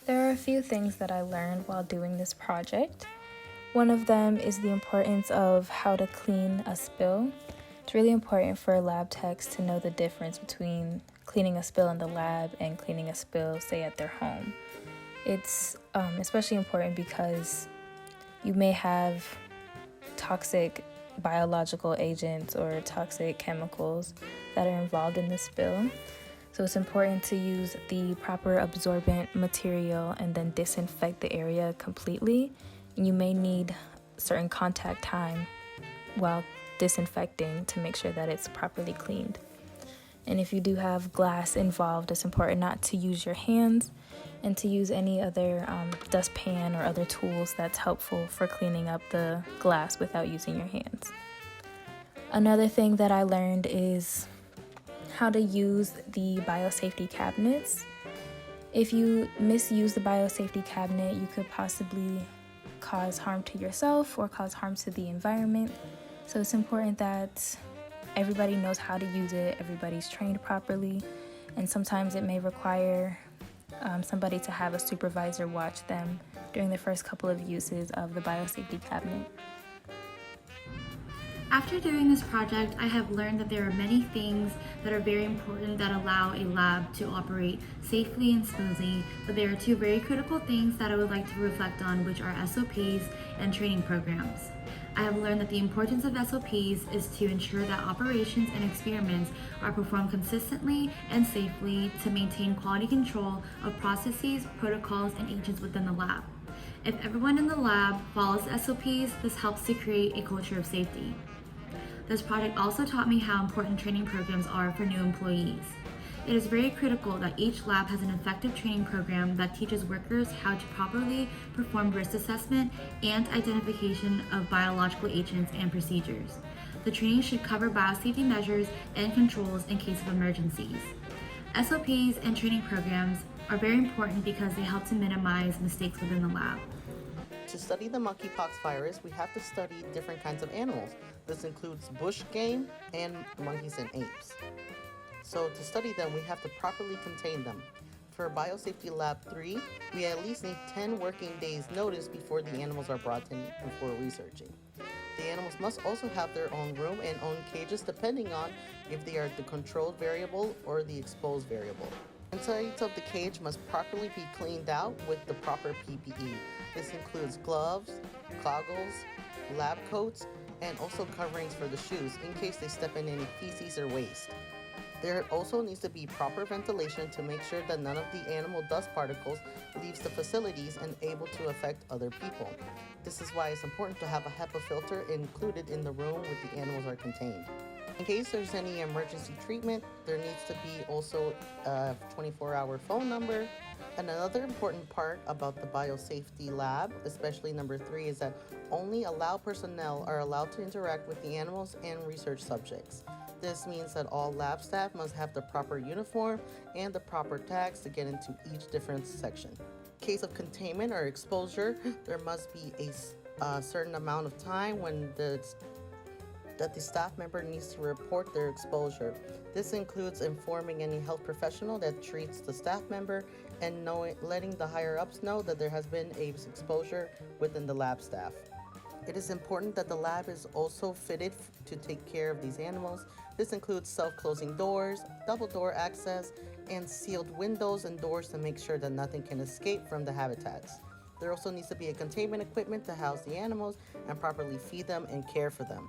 There are a few things that I learned while doing this project. One of them is the importance of how to clean a spill. It's really important for lab techs to know the difference between cleaning a spill in the lab and cleaning a spill, say, at their home. It's especially important because you may have toxic biological agents or toxic chemicals that are involved in the spill. So it's important to use the proper absorbent material and then disinfect the area completely. And you may need certain contact time while disinfecting to make sure that it's properly cleaned. And if you do have glass involved, it's important not to use your hands and to use any other dustpan or other tools that's helpful for cleaning up the glass without using your hands. Another thing that I learned is how to use the biosafety cabinets. If you misuse the biosafety cabinet, you could possibly cause harm to yourself or cause harm to the environment. So it's important that everybody knows how to use it, everybody's trained properly, and sometimes it may require somebody to have a supervisor watch them during the first couple of uses of the biosafety cabinet. After doing this project, I have learned that there are many things that are very important that allow a lab to operate safely and smoothly, but there are two very critical things that I would like to reflect on, which are SOPs and training programs. I have learned that the importance of SOPs is to ensure that operations and experiments are performed consistently and safely to maintain quality control of processes, protocols, and agents within the lab. If everyone in the lab follows SOPs, this helps to create a culture of safety. This project also taught me how important training programs are for new employees. It is very critical that each lab has an effective training program that teaches workers how to properly perform risk assessment and identification of biological agents and procedures. The training should cover biosafety measures and controls in case of emergencies. SOPs and training programs are very important because they help to minimize mistakes within the lab. To study the monkeypox virus, we have to study different kinds of animals. This includes bush game and monkeys and apes. So to study them, we have to properly contain them. For Biosafety Lab 3, we at least need 10 working days notice before the animals are brought in before researching. The animals must also have their own room and own cages depending on if they are the controlled variable or the exposed variable. Insides of the cage must properly be cleaned out with the proper PPE. This includes gloves, goggles, lab coats, and also coverings for the shoes in case they step in any feces or waste. There also needs to be proper ventilation to make sure that none of the animal dust particles leaves the facilities and able to affect other people. This is why it's important to have a HEPA filter included in the room where the animals are contained. In case there's any emergency treatment, there needs to be also a 24-hour phone number. And another important part about the biosafety lab, especially number 3, is that only allowed personnel are allowed to interact with the animals and research subjects. This means that all lab staff must have the proper uniform and the proper tags to get into each different section. In case of containment or exposure, there must be a certain amount of time when that the staff member needs to report their exposure. This includes informing any health professional that treats the staff member and letting the higher ups know that there has been a exposure within the lab staff. It is important that the lab is also fitted to take care of these animals. This includes self-closing doors, double door access, and sealed windows and doors to make sure that nothing can escape from the habitats. There also needs to be a containment equipment to house the animals and properly feed them and care for them.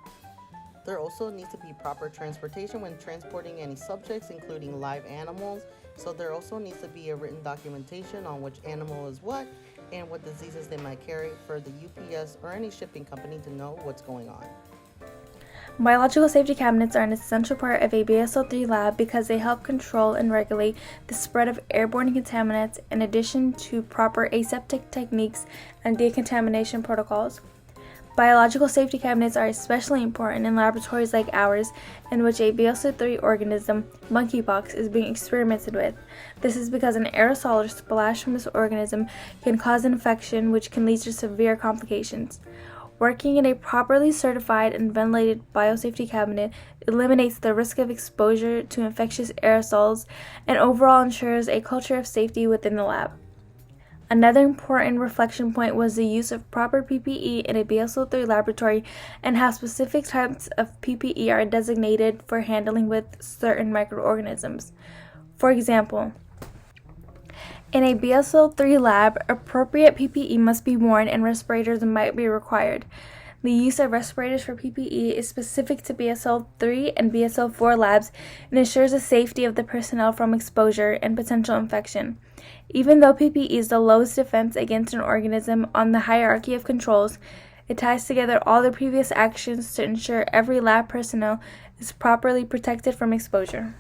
There also needs to be proper transportation when transporting any subjects, including live animals. So there also needs to be a written documentation on which animal is what and what diseases they might carry for the UPS or any shipping company to know what's going on. Biological safety cabinets are an essential part of a BSL-3 lab because they help control and regulate the spread of airborne contaminants in addition to proper aseptic techniques and decontamination protocols. Biological safety cabinets are especially important in laboratories like ours, in which a BSL-3 organism, monkeypox, is being experimented with. This is because an aerosol or splash from this organism can cause infection, which can lead to severe complications. Working in a properly certified and ventilated biosafety cabinet eliminates the risk of exposure to infectious aerosols and overall ensures a culture of safety within the lab. Another important reflection point was the use of proper PPE in a BSO-3 laboratory and how specific types of PPE are designated for handling with certain microorganisms. For example, in a BSO-3 lab, appropriate PPE must be worn and respirators might be required. The use of respirators for PPE is specific to BSL-3 and BSL-4 labs and ensures the safety of the personnel from exposure and potential infection. Even though PPE is the lowest defense against an organism on the hierarchy of controls, it ties together all the previous actions to ensure every lab personnel is properly protected from exposure.